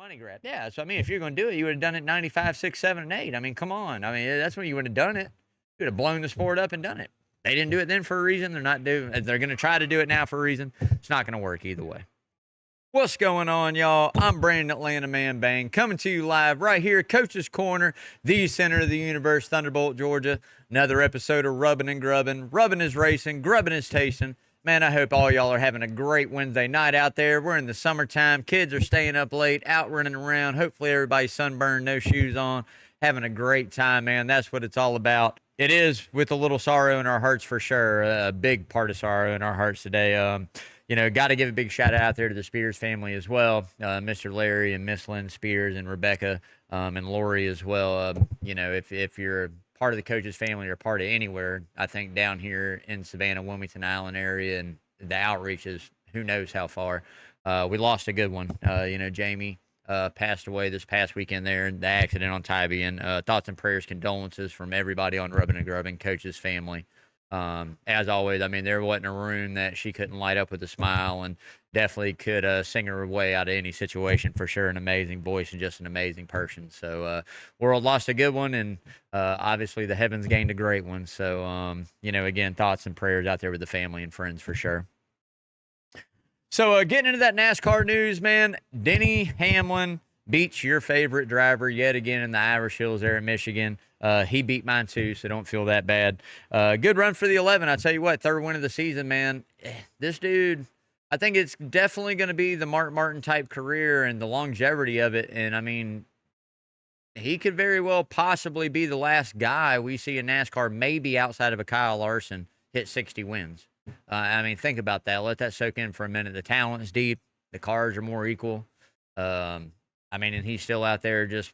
money grab. Yeah, so I mean, if you're going to do it, you would have done it 95, 6, 7, and 8. I mean, come on. I mean, that's when you would have done it. You would have blown the sport up and done it. They didn't do it then for a reason. They're not doing. They're going to try to do it now for a reason. It's not going to work either way. What's going on, y'all? I'm Brandon Atlanta Man Bang, coming to you live right here at Coach's Corner, the center of the universe, Thunderbolt, Georgia. Another episode of Rubbin' and Grubbin'. Rubbin' is racing, grubbin' is tasting. Man, I hope all y'all are having a great Wednesday night out there. We're in the summertime. Kids are staying up late, out running around. Hopefully everybody's sunburned, no shoes on, having a great time, man. That's what it's all about. It is with a little sorrow in our hearts for sure. A big part of sorrow in our hearts today. Got to give a big shout out there to the Spears family as well. Mr. Larry and Miss Lynn Spears and Rebecca and Lori as well. If you're part of the coach's family or part of anywhere, I think down here in Savannah, Wilmington Island area, and the outreach is who knows how far. We lost a good one. Jamie passed away this past weekend there in the accident on Tybee. And thoughts and prayers, condolences from everybody on Rubbin' and Grubbin', coach's family. As always, I mean, there wasn't a room that she couldn't light up with a smile, and definitely could sing her way out of any situation for sure. An amazing voice and just an amazing person. So, world lost a good one, and obviously the heavens gained a great one. So, again, thoughts and prayers out there with the family and friends for sure. So, getting into that NASCAR news, man, Denny Hamlin beats your favorite driver yet again in the Irish Hills there in Michigan. He beat mine too, so don't feel that bad. Good run for the 11. I tell you what, third win of the season, man. This dude, I think it's definitely going to be the Mark Martin type career and the longevity of it. And I mean, he could very well possibly be the last guy we see in NASCAR, maybe outside of a Kyle Larson, hit 60 wins. Think about that. Let that soak in for a minute. The talent is deep. The cars are more equal. And he's still out there just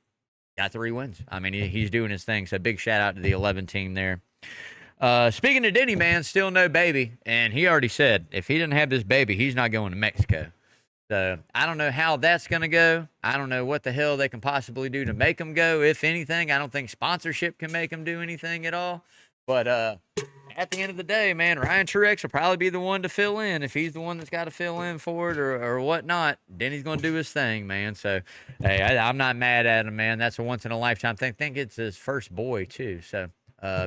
got 3 wins. I mean, he's doing his thing. So big shout out to the 11 team there. Speaking of Denny, man, still no baby. And he already said if he didn't have this baby, he's not going to Mexico. So I don't know how that's going to go. I don't know what the hell they can possibly do to make him go, if anything. I don't think sponsorship can make him do anything at all. But at the end of the day, man, Ryan Truex will probably be the one to fill in. If he's the one that's got to fill in for it or whatnot, Denny's going to do his thing, man. So, hey, I'm not mad at him, man. That's a once-in-a-lifetime thing. I think it's his first boy, too. So,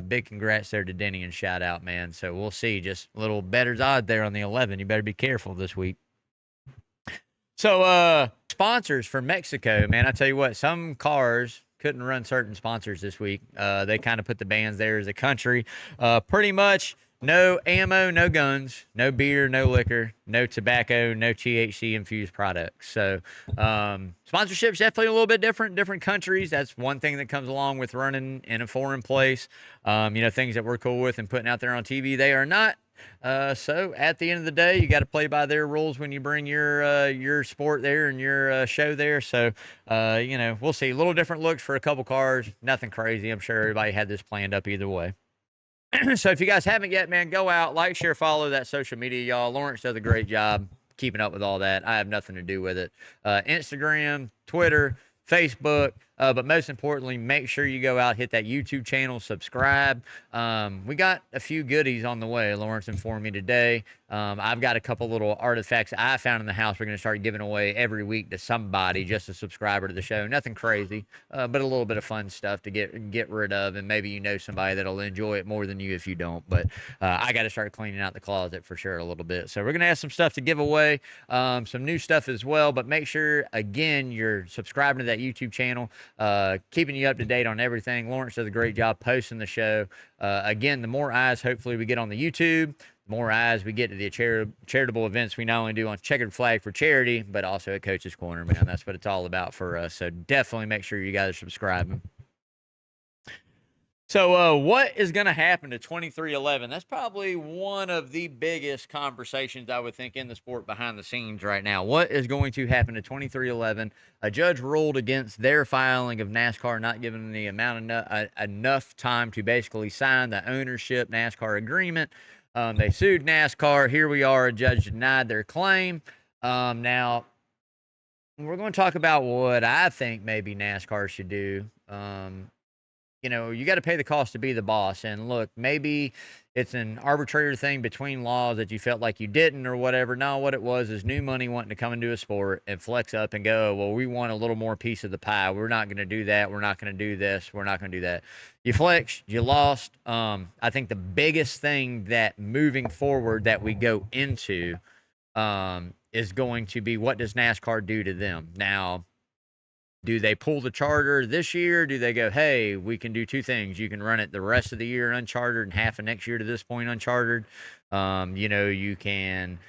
big congrats there to Denny and shout out, man. So, we'll see. Just a little better's odd there on the 11. You better be careful this week. So, sponsors for Mexico, man. I tell you what, some cars couldn't run certain sponsors this week. They kind of put the bans there as a country. Pretty much no ammo, no guns, no beer, no liquor, no tobacco, no THC infused products. So sponsorship's definitely a little bit different countries. That's one thing that comes along with running in a foreign place. Things that we're cool with and putting out there on TV, they are not. So at the end of the day, you got to play by their rules when you bring your sport there and your show there. So, we'll see. A little different looks for a couple cars. Nothing crazy. I'm sure everybody had this planned up either way. So if you guys haven't yet, man, go out, like, share, follow that social media, y'all. Lawrence does a great job keeping up with all that. I have nothing to do with it. Instagram, Twitter, Facebook. But most importantly, make sure you go out, hit that YouTube channel, subscribe. We got a few goodies on the way. Lawrence informed me today. I've got a couple little artifacts I found in the house we're going to start giving away every week to somebody, just a subscriber to the show. Nothing crazy, but a little bit of fun stuff to get rid of, and maybe you know somebody that'll enjoy it more than you if you don't. But I got to start cleaning out the closet for sure a little bit. So we're going to have some stuff to give away, some new stuff as well. But make sure, again, you're subscribing to that YouTube channel. Keeping you up to date on everything. Lawrence does a great job posting the show. Again, the more eyes hopefully we get on the YouTube, the more eyes we get to the charitable events we not only do on Checkered Flag for charity, but also at Coach's Corner, man. That's what it's all about for us. So definitely make sure you guys are subscribing. So what is going to happen to 2311? That's probably one of the biggest conversations I would think in the sport behind the scenes right now. What is going to happen to 2311? A judge ruled against their filing of NASCAR not giving the amount enough time to basically sign the ownership NASCAR agreement. They sued NASCAR. Here we are. A judge denied their claim. Now, we're going to talk about what I think maybe NASCAR should do. you got to pay the cost to be the boss. And look, maybe it's an arbitrary thing between laws that you felt like you didn't or whatever. No, what it was is new money wanting to come into a sport and flex up and go, well, we want a little more piece of the pie. We're not going to do that. We're not going to do this. We're not going to do that. You flexed, you lost. I think the biggest thing that moving forward that we go into is going to be, what does NASCAR do to them? Now, do they pull the charter this year? Do they go, hey, we can do two things. You can run it the rest of the year unchartered and half of next year to this point unchartered. You can,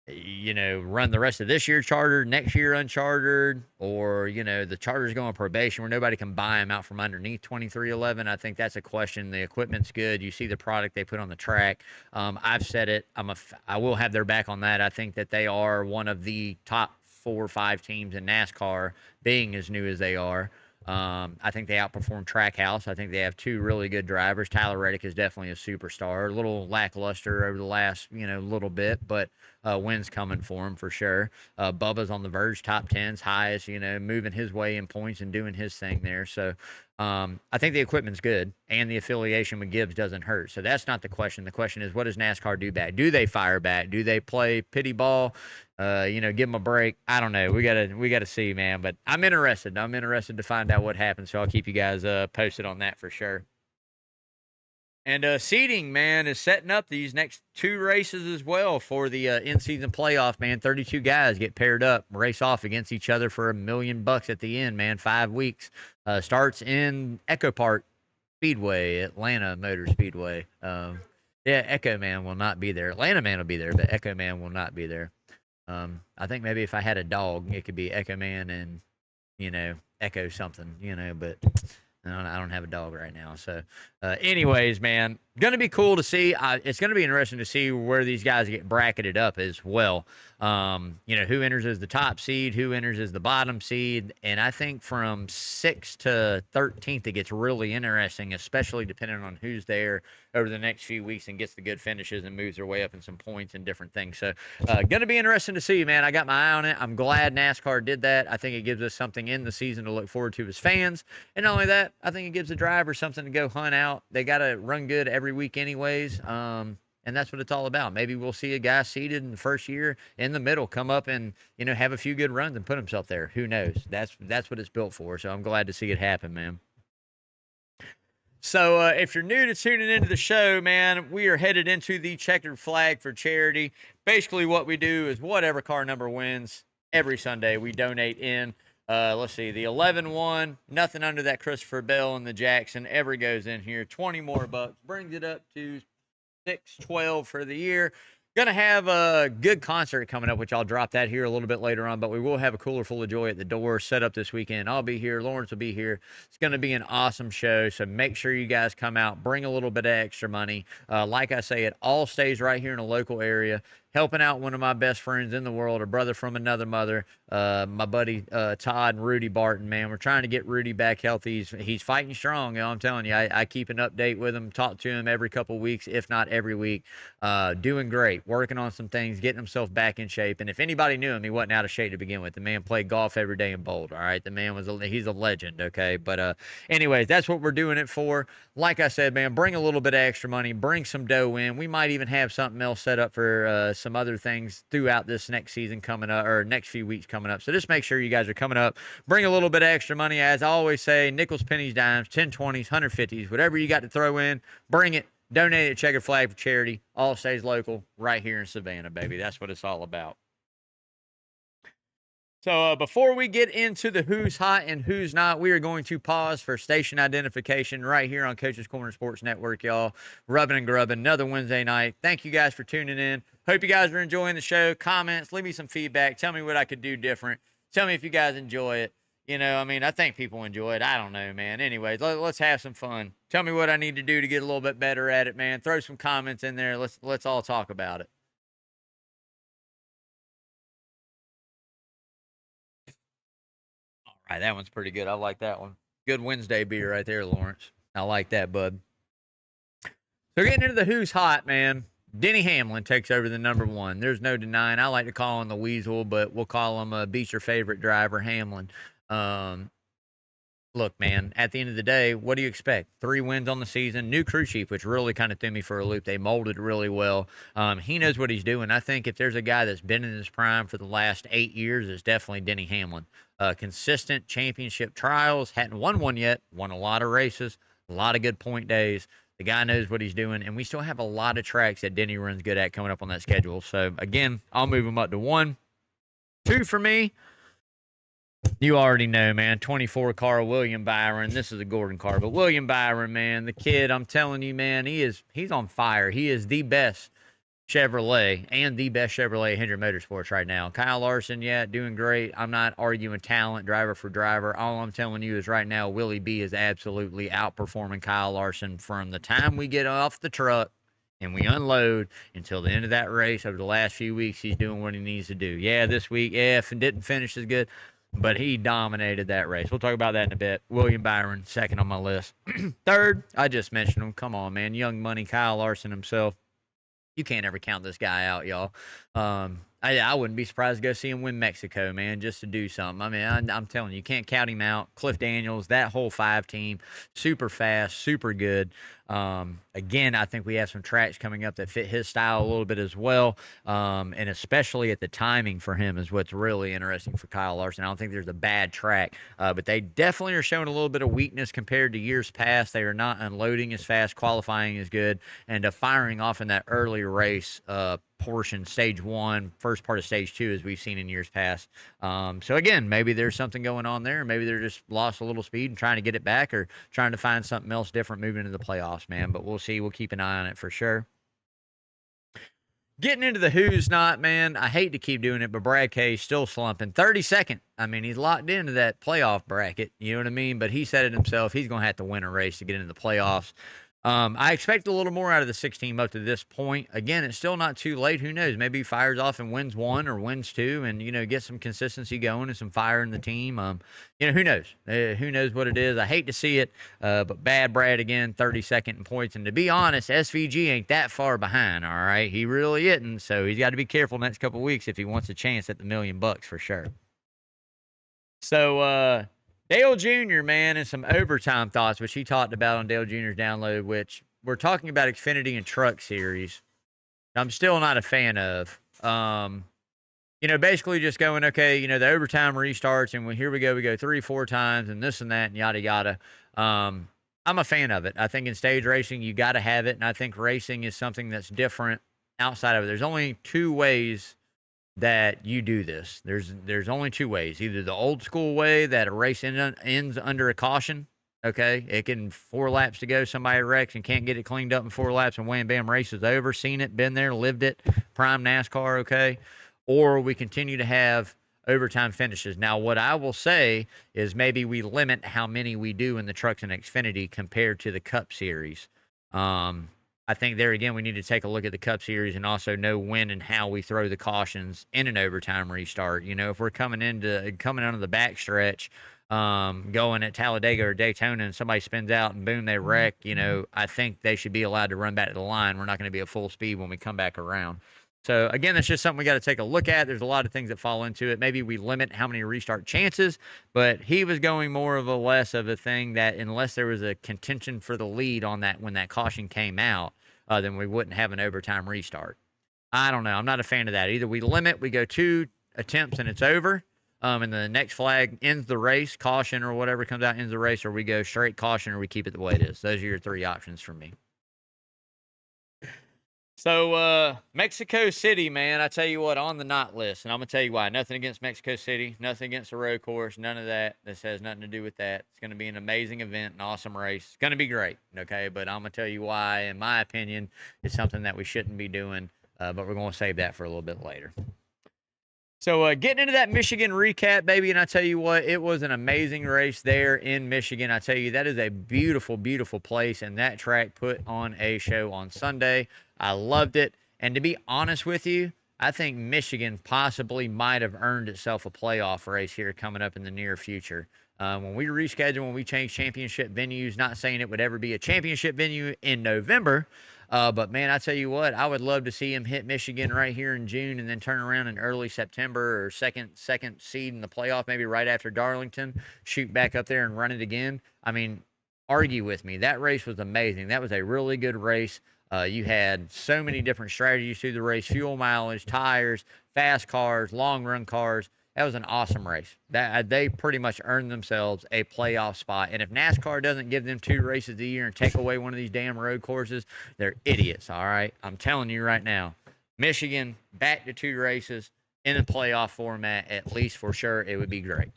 run the rest of this year chartered, next year unchartered, or, the charter's going on probation where nobody can buy them out from underneath 2311. I think that's a question. The equipment's good. You see the product they put on the track. I've said it. I will have their back on that. I think that they are one of the top 4 or 5 teams in NASCAR, being as new as they are. I think they outperform Trackhouse. I think they have two really good drivers. Tyler Reddick is definitely a superstar. A little lackluster over the last, little bit, but wins coming for him for sure. Bubba's on the verge, top tens, highest, moving his way in points and doing his thing there. So I think the equipment's good, and the affiliation with Gibbs doesn't hurt. So that's not the question. The question is, what does NASCAR do back? Do they fire back? Do they play pity ball? Give them a break. I don't know. We gotta see, man. But I'm interested. I'm interested to find out what happens. So I'll keep you guys posted on that for sure. And seeding, man, is setting up these next 2 races as well for the in-season playoff, man. 32 guys get paired up, race off against each other for $1 million at the end, man. 5 weeks. Starts in Echo Park Speedway, Atlanta Motor Speedway. Yeah, Echo Man will not be there. Atlanta Man will be there, but Echo Man will not be there. I think maybe if I had a dog, it could be Echo Man and, Echo something, but I don't have a dog right now. So, anyways, man, going to be cool to see. It's going to be interesting to see where these guys get bracketed up as well. Who enters as the top seed, who enters as the bottom seed. And I think from 6th to 13th, it gets really interesting, especially depending on who's there over the next few weeks and gets the good finishes and moves their way up in some points and different things. So, going to be interesting to see, man. I got my eye on it. I'm glad NASCAR did that. I think it gives us something in the season to look forward to as fans. And not only that, I think it gives the driver something to go hunt out. They got to run good every week anyways. And that's what it's all about. Maybe we'll see a guy seated in the first year in the middle come up and, have a few good runs and put himself there. Who knows? That's what it's built for. So I'm glad to see it happen, man. So if you're new to tuning into the show, man, we are headed into the checkered flag for charity. Basically what we do is whatever car number wins every Sunday, we donate in. Let's see, the 11-1, nothing under that Christopher Bell and the Jackson ever goes in here. 20 more bucks, brings it up to 612 for the year. Gonna have a good concert coming up, which I'll drop that here a little bit later on, but we will have a cooler full of joy at the door set up this weekend. I'll be here. Lawrence will be here. It's gonna be an awesome show, so make sure you guys come out, bring a little bit of extra money. Like I say, it all stays right here in a local area. Helping out one of my best friends in the world, a brother from another mother, my buddy Todd and Rudy Barton, man. We're trying to get Rudy back healthy. He's fighting strong, I'm telling you. I keep an update with him, talk to him every couple weeks, if not every week. Doing great, working on some things, getting himself back in shape. And if anybody knew him, he wasn't out of shape to begin with. The man played golf every day in Boulder, all right? The man he's a legend, okay? But anyways, that's what we're doing it for. Like I said, man, bring a little bit of extra money, bring some dough in. We might even have something else set up for some other things throughout this next season coming up, or next few weeks coming up. So just make sure you guys are coming up. Bring a little bit of extra money. As I always say, nickels, pennies, dimes, 10, 20s, 150s, whatever you got to throw in, bring it. Donate at Checkered Flag for charity. All stays local right here in Savannah, baby. That's what it's all about. So before we get into the who's hot and who's not, we are going to pause for station identification right here on Coach's Corner Sports Network, y'all. Rubbing and grubbing, another Wednesday night. Thank you guys for tuning in. Hope you guys are enjoying the show. Comments, leave me some feedback. Tell me what I could do different. Tell me if you guys enjoy it. I think people enjoy it. I don't know, man. Anyways, let's have some fun. Tell me what I need to do to get a little bit better at it, man. Throw some comments in there. Let's all talk about it. All right, that one's pretty good. I like that one. Good Wednesday beer right there, Lawrence. I like that, bud. So getting into the who's hot, man. Denny Hamlin takes over the number 1. There's no denying. I like to call him the Weasel, but we'll call him beat your favorite driver, Hamlin. Look, man, at the end of the day, what do you expect? 3 wins on the season. New crew chief, which really kind of threw me for a loop. They molded really well. He knows what he's doing. I think if there's a guy that's been in his prime for the last 8 years, it's definitely Denny Hamlin. Consistent championship trials. Hadn't won one yet. Won a lot of races. A lot of good point days. The guy knows what he's doing, and we still have a lot of tracks that Denny runs good at coming up on that schedule. So again, I'll move him up to 1. 2 for me. You already know, man. 24 car William Byron. This is a Gordon car, but William Byron, man, the kid, I'm telling you, man, he's on fire. He is the best Chevrolet and the best Chevrolet at Hendrick Motorsports right now. Kyle Larson, yeah, doing great. I'm not arguing talent, driver for driver. All I'm telling you is right now, Willie B is absolutely outperforming Kyle Larson from the time we get off the truck and we unload until the end of that race. Over the last few weeks, he's doing what he needs to do. Yeah, this week, yeah, if it didn't finish as good, but he dominated that race. We'll talk about that in a bit. William Byron, second on my list. Third, I just mentioned him. Come on, man. Young Money, Kyle Larson himself. You can't ever count this guy out, y'all. I wouldn't be surprised to go see him win Mexico, man, just to do something. I mean, I'm telling you, you can't count him out. Cliff Daniels, that whole 5 team, super fast, super good. Again, I think we have some tracks coming up that fit his style a little bit as well. And especially at the timing for him is what's really interesting for Kyle Larson. I don't think there's a bad track, but they definitely are showing a little bit of weakness compared to years past. They are not unloading as fast, qualifying as good, and firing off in that early race portion, stage 1, first part of stage 2, as we've seen in years past. So again, maybe there's something going on there. Maybe they're just lost a little speed and trying to get it back, or trying to find something else different moving into the playoffs, man. But we'll see. We'll keep an eye on it for sure. Getting into the who's not, man. I hate to keep doing it, but Brad Kay's still slumping. 32nd. I mean, he's locked into that playoff bracket. You know what I mean? But he said it himself. He's going to have to win a race to get into the playoffs. I expect a little more out of the 16 up to this point. Again, it's still not too late. Who knows? Maybe he fires off and wins 1 or wins 2, and get some consistency going and some fire in the team. Who knows? Who knows what it is? I hate to see it, but bad Brad again, 32nd in points. And to be honest, SVG ain't that far behind. All right, he really isn't. So he's got to be careful next couple of weeks if he wants a chance at the $1 million for sure. So Dale Jr., man, and some overtime thoughts, which he talked about on Dale Jr.'s download, which we're talking about Xfinity and Truck Series. I'm still not a fan of. Basically just going, okay, the overtime restarts, and here we go 3, 4 times, and this and that, and yada, yada. I'm a fan of it. I think in stage racing, you got to have it, and I think racing is something that's different outside of it. There's only 2 ways that you do this. There's only 2 ways. Either the old school way that a race ends under a caution. Okay, it can 4 laps to go, somebody wrecks and can't get it cleaned up in 4 laps, and wham bam, race is over. Seen it, been there, lived it. Prime NASCAR. Okay, or we continue to have overtime finishes. Now, what I will say is maybe we limit how many we do in the Trucks and Xfinity compared to the Cup Series. I think there again, we need to take a look at the Cup Series and also know when and how we throw the cautions in an overtime restart. If we're coming onto the backstretch, going at Talladega or Daytona, and somebody spins out and boom, they wreck. I think they should be allowed to run back to the line. We're not going to be at full speed when we come back around. So again, that's just something we got to take a look at. There's a lot of things that fall into it. Maybe we limit how many restart chances, but he was going more of a less of a thing that unless there was a contention for the lead on that when that caution came out, then we wouldn't have an overtime restart. I don't know. I'm not a fan of that. Either we limit, we go 2 attempts and it's over, and the next flag ends the race, caution or whatever comes out ends the race, or we go straight caution, or we keep it the way it is. Those are your 3 options for me. So, Mexico City, man, I tell you what, on the not list, and I'm going to tell you why. Nothing against Mexico City, nothing against the road course, none of that. This has nothing to do with that. It's going to be an amazing event, an awesome race. It's going to be great, okay? But I'm going to tell you why, in my opinion, it's something that we shouldn't be doing, but we're going to save that for a little bit later. So getting into that Michigan recap, baby, and I tell you what, it was an amazing race there in Michigan. I tell you, that is a beautiful, beautiful place, and that track put on a show on Sunday. I loved it, and to be honest with you, I think Michigan possibly might have earned itself a playoff race here coming up in the near future. When we reschedule, when we change championship venues, not saying it would ever be a championship venue in November, But man, I tell you what, I would love to see him hit Michigan right here in June, and then turn around in early September, or second seed in the playoff, maybe right after Darlington, shoot back up there and run it again. I mean, argue with me. That race was amazing. That was a really good race. You had so many different strategies through the race: fuel mileage, tires, fast cars, long run cars. That was an awesome race. That they pretty much earned themselves a playoff spot. And if NASCAR doesn't give them 2 races a year and take away one of these damn road courses, they're idiots. All right, I'm telling you right now. Michigan back to 2 races in a playoff format, at least for sure. It would be great.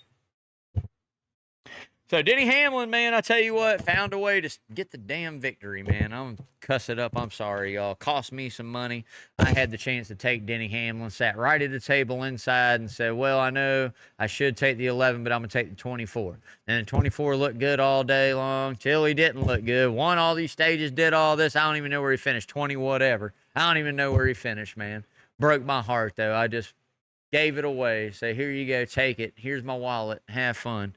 So Denny Hamlin, man, I tell you what, found a way to get the damn victory, man. I'm gonna cuss it up. I'm sorry, y'all. Cost me some money. I had the chance to take Denny Hamlin, sat right at the table inside, and said, "Well, I know I should take the 11, but I'm gonna take the 24." And the 24 looked good all day long till he didn't look good. Won all these stages, did all this. I don't even know where he finished. 20 whatever. I don't even know where he finished, man. Broke my heart though. I just gave it away. Say, here you go, take it. Here's my wallet. Have fun.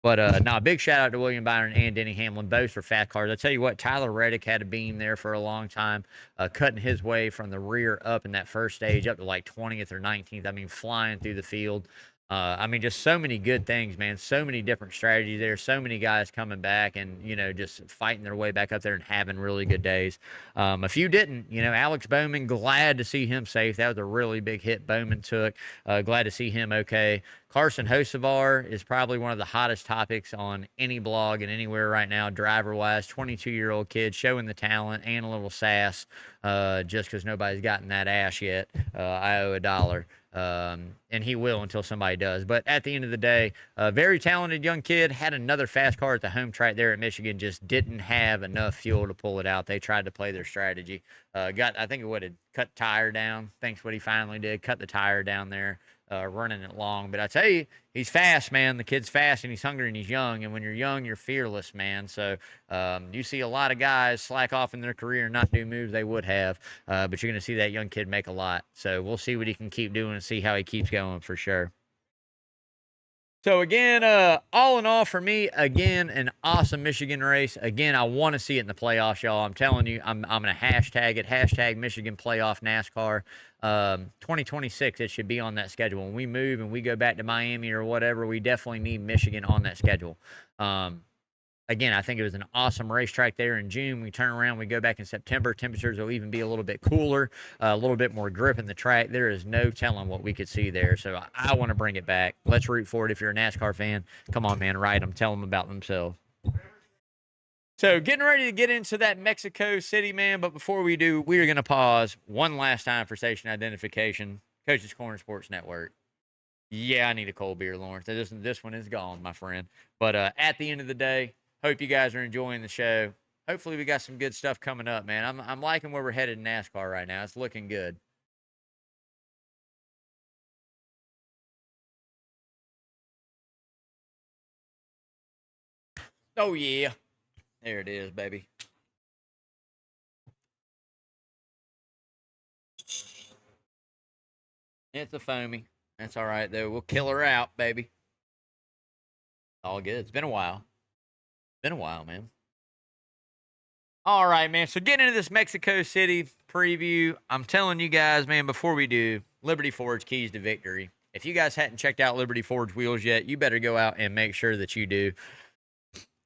But no, big shout out to William Byron and Denny Hamlin, both for fat cars. I tell you what, Tyler Reddick had a beam there for a long time, cutting his way from the rear up in that first stage up to like 20th or 19th. I mean, flying through the field. I mean, just so many good things, man. So many different strategies there. So many guys coming back and, just fighting their way back up there and having really good days. A few didn't. Alex Bowman, glad to see him safe. That was a really big hit Bowman took. Glad to see him okay. Carson Hocevar is probably one of the hottest topics on any blog and anywhere right now, driver-wise. 22-year-old kid showing the talent and a little sass, just because nobody's gotten that ass yet. I owe $1. And he will until somebody does. But at the end of the day, a very talented young kid, had another fast car at the home track there at Michigan, just didn't have enough fuel to pull it out. They tried to play their strategy. I think it would have cut tire down. Thanks what he finally did, cut the tire down there. Running it long. But I tell you, he's fast, man. The kid's fast, and he's hungry, and he's young. And when you're young, you're fearless, man. So you see a lot of guys slack off in their career and not do moves they would have. But you're going to see that young kid make a lot. So we'll see what he can keep doing and see how he keeps going for sure. So again, all in all for me, again, an awesome Michigan race. Again, I want to see it in the playoffs, y'all. I'm telling you, I'm going to hashtag it, hashtag Michigan Playoff NASCAR. 2026, it should be on that schedule. When we move and we go back to Miami or whatever, we definitely need Michigan on that schedule. Again, I think it was an awesome racetrack there in June. We turn around, we go back in September. Temperatures will even be a little bit cooler, a little bit more grip in the track. There is no telling what we could see there. So I want to bring it back. Let's root for it. If you're a NASCAR fan, come on, man, ride them. Tell them about themselves. So getting ready to get into that Mexico City, man. But before we do, we are going to pause one last time for station identification. Coach's Corner Sports Network. Yeah, I need a cold beer, Lawrence. This one is gone, my friend. But at the end of the day, hope you guys are enjoying the show. Hopefully we got some good stuff coming up, man. I'm liking where we're headed in NASCAR right now. It's looking good. Oh, yeah. There it is, baby. It's a foamy. That's all right, though. We'll kill her out, baby. All good. It's been a while. Been a while, man. All right, man. So getting into this Mexico City preview, I'm telling you guys, man, before we do, Liberty Ford's keys to victory. If you guys hadn't checked out Liberty Ford's wheels yet, you better go out and make sure that you do.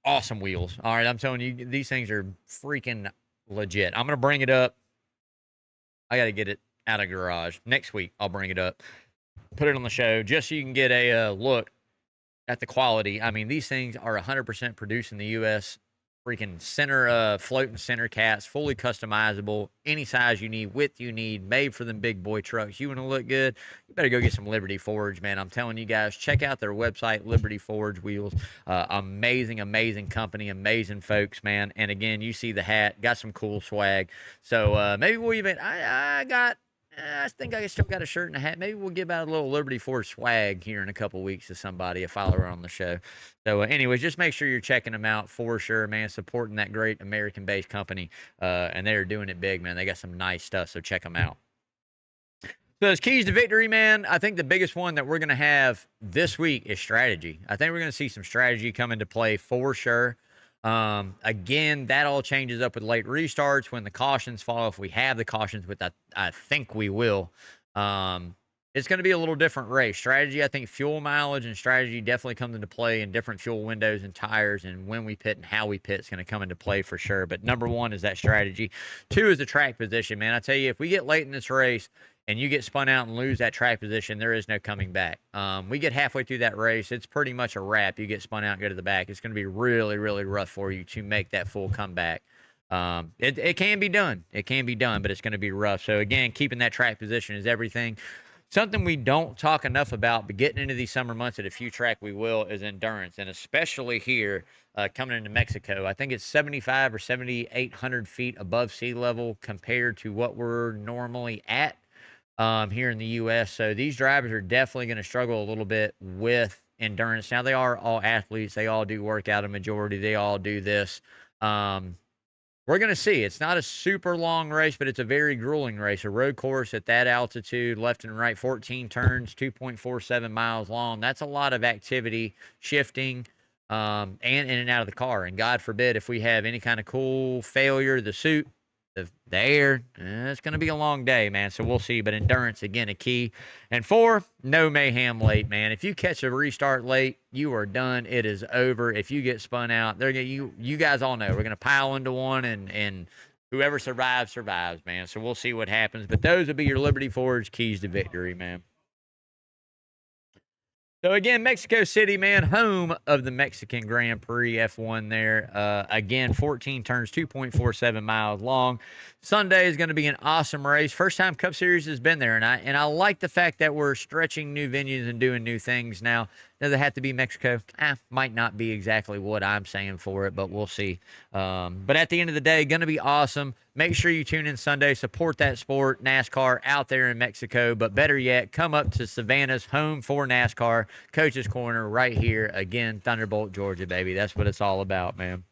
Awesome wheels. All right, I'm telling you, these things are freaking legit. I'm going to bring it up. I got to get it out of garage. Next week, I'll bring it up. Put it on the show just so you can get a look at the quality. I mean, these things are 100% produced in the U.S. Freaking center, floating center cats, fully customizable, any size you need, width you need, made for them big boy trucks. You want to look good? You better go get some Liberty Forge, man. I'm telling you guys, check out their website, Liberty Forge Wheels. Amazing, amazing company, amazing folks, man. And again, you see the hat, got some cool swag. So maybe we'll even, I think I still got a shirt and a hat. Maybe we'll give out a little Liberty Forge swag here in a couple weeks to somebody, a follower on the show. So, anyways, just make sure you're checking them out for sure, man. Supporting that great American-based company, and they're doing it big, man. They got some nice stuff, so check them out. So, as keys to victory, man, I think the biggest one that we're going to have this week is strategy. I think we're going to see some strategy come into play for sure. Again, that all changes up with late restarts when the cautions fall. If we have the cautions, which I think we will, um, it's going to be a little different race. Strategy, I think fuel mileage and strategy definitely comes into play, in different fuel windows and tires, and when we pit and how we pit is going to come into play for sure. But number one is that strategy. Two is the track position, man. I tell you, if we get late in this race and you get spun out and lose that track position, there is no coming back. We get halfway through that race, it's pretty much a wrap. You get spun out and go to the back. It's going to be really, really rough for you to make that full comeback. It can be done. It can be done, but it's going to be rough. So, again, keeping that track position is everything. Something we don't talk enough about, but getting into these summer months at a few track we will, is endurance. And especially here coming into Mexico. I think it's 75 or 7,800 feet above sea level compared to what we're normally at here in the U.S. So these drivers are definitely going to struggle a little bit with endurance. Now, they are all athletes. They all do work out a majority. They all do this. We're going to see. It's not a super long race, but it's a very grueling race. A road course at that altitude, left and right, 14 turns, 2.47 miles long. That's a lot of activity, shifting, and in and out of the car. And God forbid if we have any kind of cool failure, the suit, the air, it's going to be a long day, man. So we'll see. But endurance, again, a key. And 4, no mayhem late, man. If you catch a restart late, you are done. It is over. If you get spun out, you guys all know we're going to pile into one, and whoever survives, man. So we'll see what happens. But those will be your Liberty Forge keys to victory, man. So again, Mexico City, man, home of the Mexican Grand Prix F1 there. Again, 14 turns, 2.47 miles long. Sunday is going to be an awesome race. First time Cup Series has been there, and I like the fact that we're stretching new venues and doing new things now. Does it have to be Mexico? Might not be exactly what I'm saying for it, but we'll see. But at the end of the day, going to be awesome. Make sure you tune in Sunday. Support that sport, NASCAR, out there in Mexico. But better yet, come up to Savannah's home for NASCAR, Coach's Corner, right here. Again, Thunderbolt, Georgia, baby. That's what it's all about, man.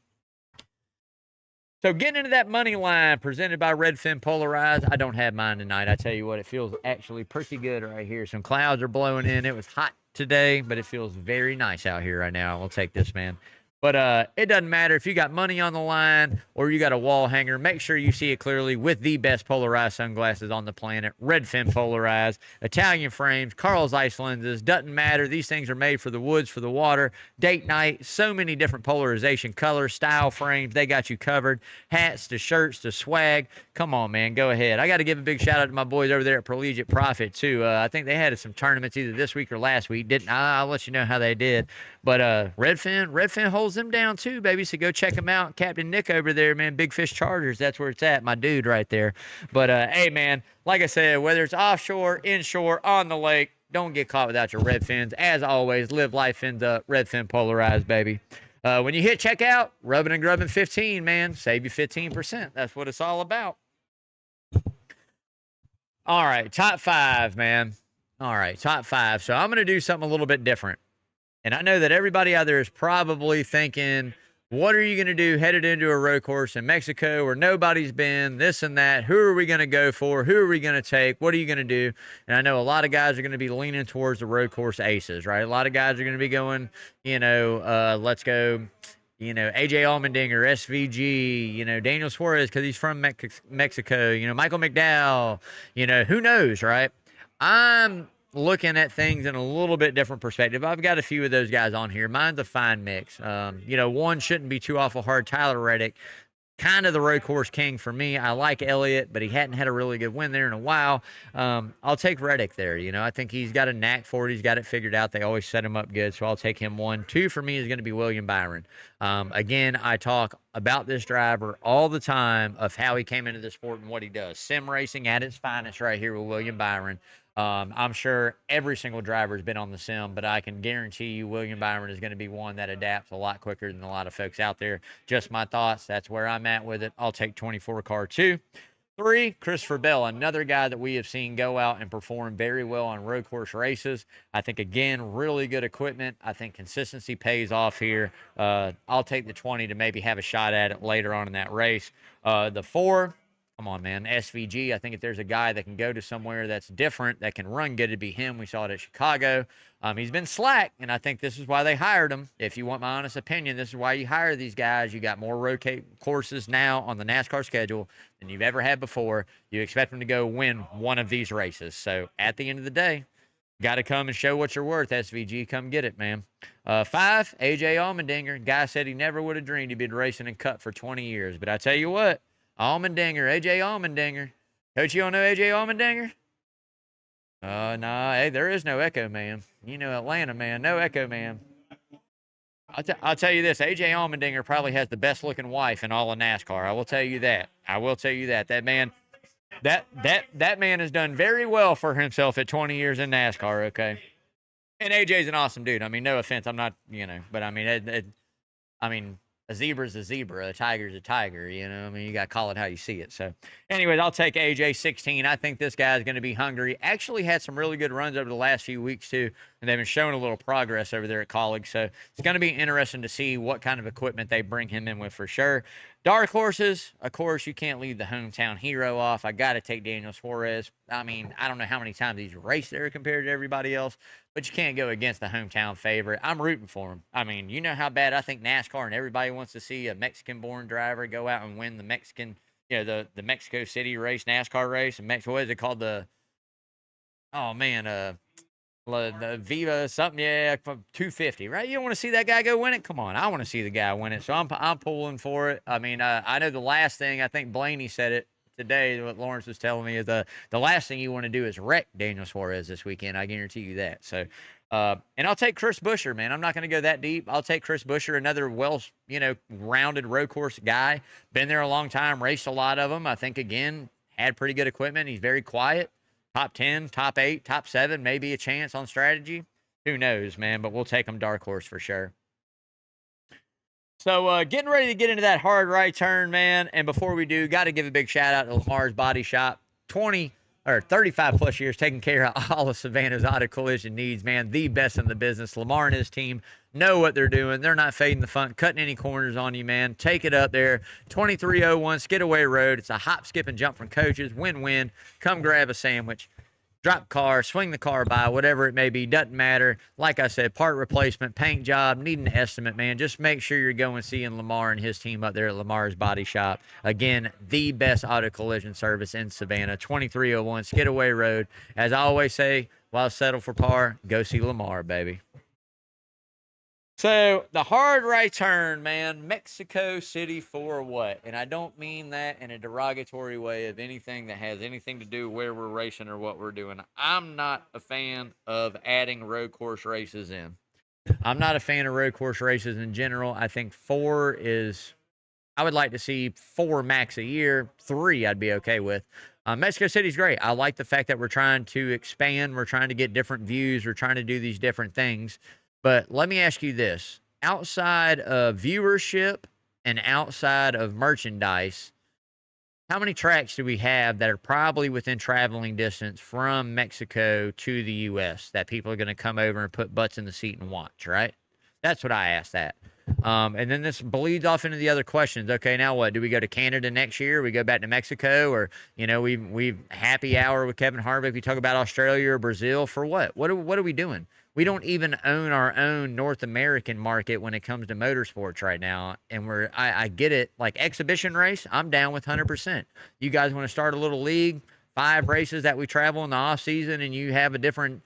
So getting into that money line presented by Redfin Polarized. I don't have mine tonight. I tell you what, it feels actually pretty good right here. Some clouds are blowing in. It was hot today, but it feels very nice out here right now. We'll take this, man. But it doesn't matter if you got money on the line or you got a wall hanger. Make sure you see it clearly with the best polarized sunglasses on the planet. Redfin Polarized, Italian frames, Carl Zeiss lenses. Doesn't matter. These things are made for the woods, for the water, date night. So many different polarization colors, style frames. They got you covered. Hats to shirts to swag. Come on, man. Go ahead. I got to give a big shout out to my boys over there at Collegiate Profit too. I think they had some tournaments either this week or last week. Didn't I'll let you know how they did. But Redfin holds them down too, baby. So go check them out. Captain Nick over there, man. Big Fish Chargers. That's where it's at. My dude right there. But hey, man, like I said, whether it's offshore, inshore, on the lake, don't get caught without your red fins. As always, live life fins up. Redfin Polarized, baby. When you hit checkout, rubbing and grubbing 15, man. Save you 15%. That's what it's all about. All right, top 5, man. All right, top 5. So I'm going to do something a little bit different. And I know that everybody out there is probably thinking, what are you going to do headed into a road course in Mexico where nobody's been, this and that? Who are we going to go for? Who are we going to take? What are you going to do? And I know a lot of guys are going to be leaning towards the road course aces, right? A lot of guys are going to be going, let's go, AJ Allmendinger, SVG, Daniel Suarez because he's from Mexico, Michael McDowell, who knows, right? I'm looking at things in a little bit different perspective. I've got a few of those guys on here. Mine's a fine mix. One shouldn't be too awful hard. Tyler Reddick, kind of the road course king for me. I like Elliott, but he hadn't had a really good win there in a while. I'll take Reddick there. I think he's got a knack for it. He's got it figured out. They always set him up good, so I'll take him 1. 2 for me is going to be William Byron. Again, I talk about this driver all the time of how he came into the sport and what he does. Sim racing at its finest right here with William Byron. I'm sure every single driver has been on the sim, but I can guarantee you William Byron is going to be one that adapts a lot quicker than a lot of folks out there. Just my thoughts. That's where I'm at with it. I'll take 24 car 2. 3, Christopher Bell, another guy that we have seen go out and perform very well on road course races. I think, again, really good equipment. I think consistency pays off here. I'll take the 20 to maybe have a shot at it later on in that race. The 4, Come on, man. SVG, I think if there's a guy that can go to somewhere that's different, that can run good, it'd be him. We saw it at Chicago. He's been slack, and I think this is why they hired him. If you want my honest opinion, this is why you hire these guys. You got more rotate courses now on the NASCAR schedule than you've ever had before. You expect them to go win one of these races. So at the end of the day, got to come and show what you're worth, SVG. Come get it, man. 5, AJ Allmendinger. Guy said he never would have dreamed he'd been racing in Cup for 20 years. But I tell you what, Allmendinger, AJ Allmendinger. Coach, you don't know AJ Allmendinger? Nah, hey, there is no Echo Man. You know Atlanta, man. No Echo Man. I'll tell you this, AJ Allmendinger probably has the best looking wife in all of NASCAR. I will tell you that. I will tell you that. That man, that man has done very well for himself at 20 years in NASCAR. Okay, and AJ's an awesome dude. I mean, no offense, I'm not, but I mean, I mean, a zebra's a zebra, a tiger's a tiger. I mean, you got to call it how you see it. So, anyways, I'll take AJ 16. I think this guy's going to be hungry. Actually, had some really good runs over the last few weeks too, and they've been showing a little progress over there at college. So it's going to be interesting to see what kind of equipment they bring him in with for sure. Dark horses, of course, you can't leave the hometown hero off. I got to take Daniel Suarez. I mean, I don't know how many times he's raced there compared to everybody else, but you can't go against the hometown favorite. I'm rooting for him. I mean, you know how bad I think NASCAR and everybody wants to see a Mexican-born driver go out and win the Mexican, the Mexico City race, NASCAR race. And what is it called? Oh man, the Viva something, 250, right? You don't want to see that guy go win it? Come on, I want to see the guy win it. So I'm pulling for it. I mean, I know the last thing, I think Blaney said it today, what Lawrence was telling me is the last thing you want to do is wreck Daniel Suarez this weekend. I guarantee you that. So, and I'll take Chris Buescher, man. I'm not going to go that deep. I'll take Chris Buescher, another rounded road course guy. Been there a long time, raced a lot of them. I think, again, had pretty good equipment. He's very quiet. Top 10, top 8, top 7, maybe a chance on strategy. Who knows, man? But we'll take him dark horse for sure. So getting ready to get into that hard right turn, man. And before we do, got to give a big shout out to Lamar's Body Shop. 35 plus years taking care of all of Savannah's auto collision needs, man. The best in the business. Lamar and his team know what they're doing. They're not fading the funk, cutting any corners on you, man. Take it up there. 2301 Skidaway Road. It's a hop, skip, and jump from Coaches. Win-win. Come grab a sandwich. Drop car, swing the car by, whatever it may be, doesn't matter. Like I said, part replacement, paint job, need an estimate, man. Just make sure you're going seeing Lamar and his team up there at Lamar's Body Shop. Again, the best auto collision service in Savannah, 2301 Skidaway Road. As I always say, while settle for par, go see Lamar, baby. So the hard right turn, man, Mexico City for what? And I don't mean that in a derogatory way of anything that has anything to do where we're racing or what we're doing. I'm not a fan of adding road course races in. I'm not a fan of road course races in general. I think I would like to see 4 max a year. 3 I'd be okay with. Mexico City's great. I like the fact that we're trying to expand. We're trying to get different views. We're trying to do these different things. But let me ask you this. Outside of viewership and outside of merchandise, how many tracks do we have that are probably within traveling distance from Mexico to the U.S. that people are going to come over and put butts in the seat and watch, right? That's what I asked that. And then this bleeds off into the other questions. Okay, now what? Do we go to Canada next year? We go back to Mexico? Or, we've happy hour with Kevin Harvick. We talk about Australia or Brazil for what? What are we doing? We don't even own our own North American market when it comes to motorsports right now. And I get it. Like exhibition race, I'm down with 100%. You guys want to start a little league? 5 races that we travel in the off season, and you have a different,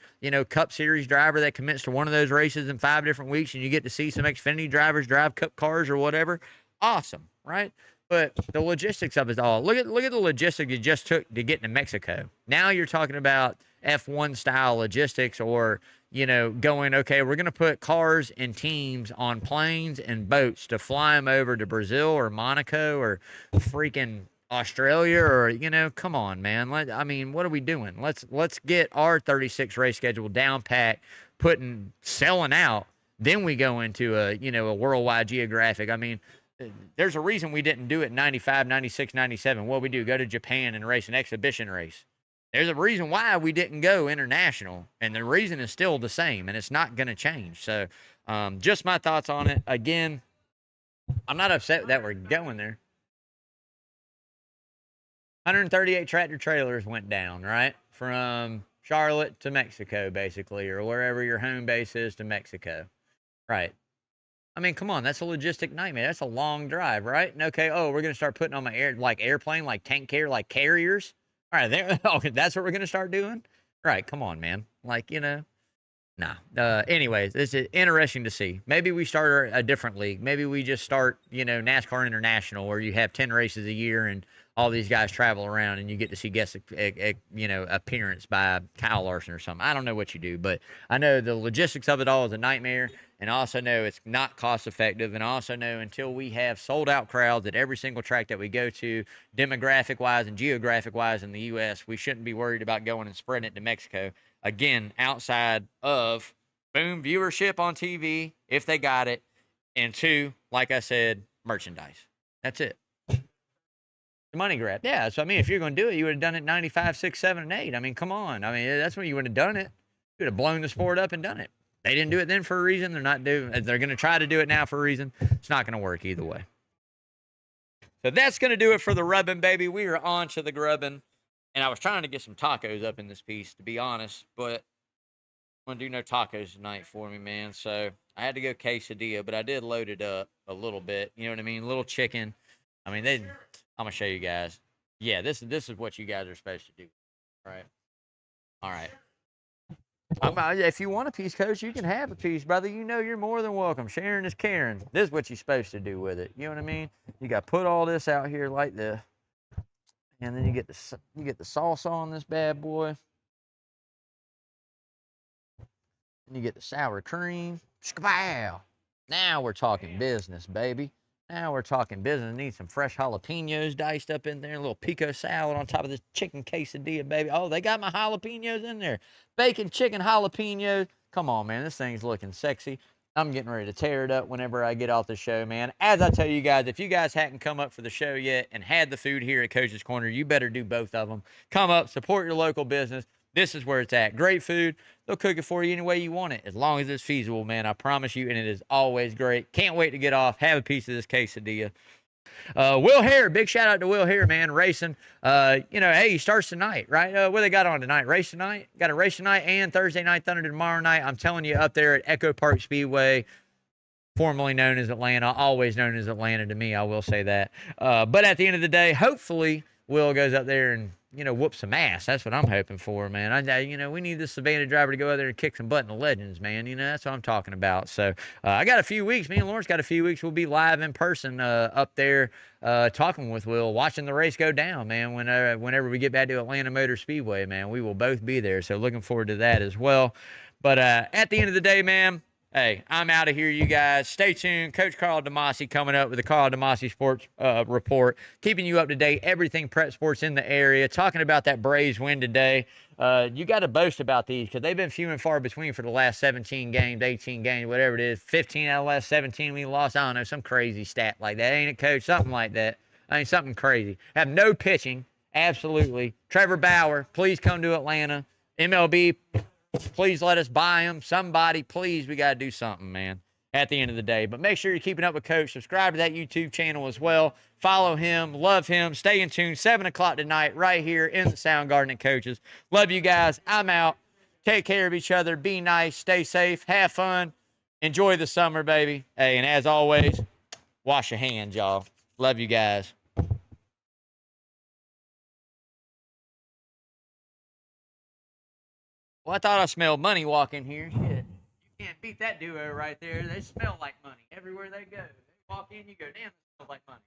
Cup Series driver that commits to one of those races in 5 different weeks, and you get to see some Xfinity drivers drive Cup cars or whatever. Awesome, right? But the logistics of it all. Look at the logistics you just took to get to Mexico. Now you're talking about F1 style logistics, or going, okay, we're going to put cars and teams on planes and boats to fly them over to Brazil or Monaco or freaking Australia, or come on, man. What are we doing? Let's get our 36 race schedule down pat, selling out. Then we go into a worldwide geographic. There's a reason we didn't do it in 95, 96, 97. What we do, go to Japan and race an exhibition race. There's a reason why we didn't go international, and the reason is still the same, and it's not going to change. So, just my thoughts on it. Again, I'm not upset that we're going there. 138 tractor trailers went down, right? From Charlotte to Mexico, basically, or wherever your home base is to Mexico. Right. I mean, come on, that's a logistic nightmare. That's a long drive, right? And okay, oh, we're gonna start putting on my airplane, like tank carrier, like carriers. All right, there. Okay, that's what we're gonna start doing. Right, come on, man. Like, nah. Anyways, this is interesting to see. Maybe we start a different league. Maybe we just start, NASCAR International, where you have 10 races a year and all these guys travel around and you get to see guest, appearance by Kyle Larson or something. I don't know what you do, but I know the logistics of it all is a nightmare. And I also know it's not cost effective. And I also know until we have sold out crowds at every single track that we go to, demographic wise and geographic wise in the U.S., we shouldn't be worried about going and spreading it to Mexico. Again, outside of boom, viewership on TV, if they got it, and two, like I said, merchandise. That's it. The money grab. Yeah, so I mean, if you're going to do it, you would have done it 95, 6, 7, and 8. I mean, come on. I mean, that's when you would have done it. You would have blown the sport up and done it. They didn't do it then for a reason. They're not doing. They're going to try to do it now for a reason. It's not going to work either way. So that's going to do it for the rubbing, baby. We are on to the grubbing. And I was trying to get some tacos up in this piece, to be honest, but I'm going to do no tacos tonight for me, man. So I had to go quesadilla, but I did load it up a little bit. You know what I mean? A little chicken. I mean, I'm going to show you guys. Yeah, this is what you guys are supposed to do. Right? All right. If you want a piece, Coach, you can have a piece, brother. You know you're more than welcome. Sharing is caring. This is what you're supposed to do with it. You know what I mean? You got to put all this out here like this, and then you get the salsa on this bad boy. And you get the sour cream. Scabow. Now we're talking business, baby. Now we're talking business. Need some fresh jalapenos diced up in there. A little pico salad on top of this chicken quesadilla, baby. Oh, they got my jalapenos in there. Bacon, chicken, jalapenos. Come on, man. This thing's looking sexy. I'm getting ready to tear it up whenever I get off the show, man. As I tell you guys, if you guys hadn't come up for the show yet and had the food here at Coach's Corner, you better do both of them. Come up, support your local business. This is where it's at. Great food. They'll cook it for you any way you want it, as long as it's feasible, man. I promise you, and it is always great. Can't wait to get off. Have a piece of this quesadilla. Will Hare, big shout out to Will Hare, man, racing. Hey, he starts tonight, right? What they got on tonight? Race tonight? Got a race tonight and Thursday Night Thunder tomorrow night. I'm telling you, up there at Echo Park Speedway, formerly known as Atlanta, always known as Atlanta to me, I will say that. But at the end of the day, hopefully Will goes up there and whoop some ass. That's what I'm hoping for, man. We need this Savannah driver to go out there and kick some butt in the Legends, man. That's what I'm talking about. So I got a few weeks. Me and Lawrence got a few weeks. We'll be live in person up there talking with Will, watching the race go down, man. Whenever we get back to Atlanta Motor Speedway, man, we will both be there. So looking forward to that as well. But at the end of the day, man, hey, I'm out of here, you guys. Stay tuned. Coach Carl DeMasi coming up with the Carl DeMasi Sports Report, keeping you up to date, everything prep sports in the area, talking about that Braves win today. You got to boast about these because they've been few and far between for the last 17 games, 18 games, whatever it is. 15 out of the last 17 we lost. I don't know, some crazy stat like that. Ain't it, Coach? Something like that. I mean, something crazy. Have no pitching. Absolutely. Trevor Bauer, please come to Atlanta. MLB, please let us buy him. Somebody, please, we got to do something, man, at the end of the day. But make sure you're keeping up with Coach. Subscribe to that YouTube channel as well. Follow him. Love him. Stay in tune. 7 o'clock tonight right here in the Sound Garden at Coach's. Love you guys. I'm out. Take care of each other. Be nice. Stay safe. Have fun. Enjoy the summer, baby. Hey, and as always, wash your hands, y'all. Love you guys. Well, I thought I smelled money walking here. Shit. You can't beat that duo right there. They smell like money everywhere they go. They walk in, you go, damn, it smells like money.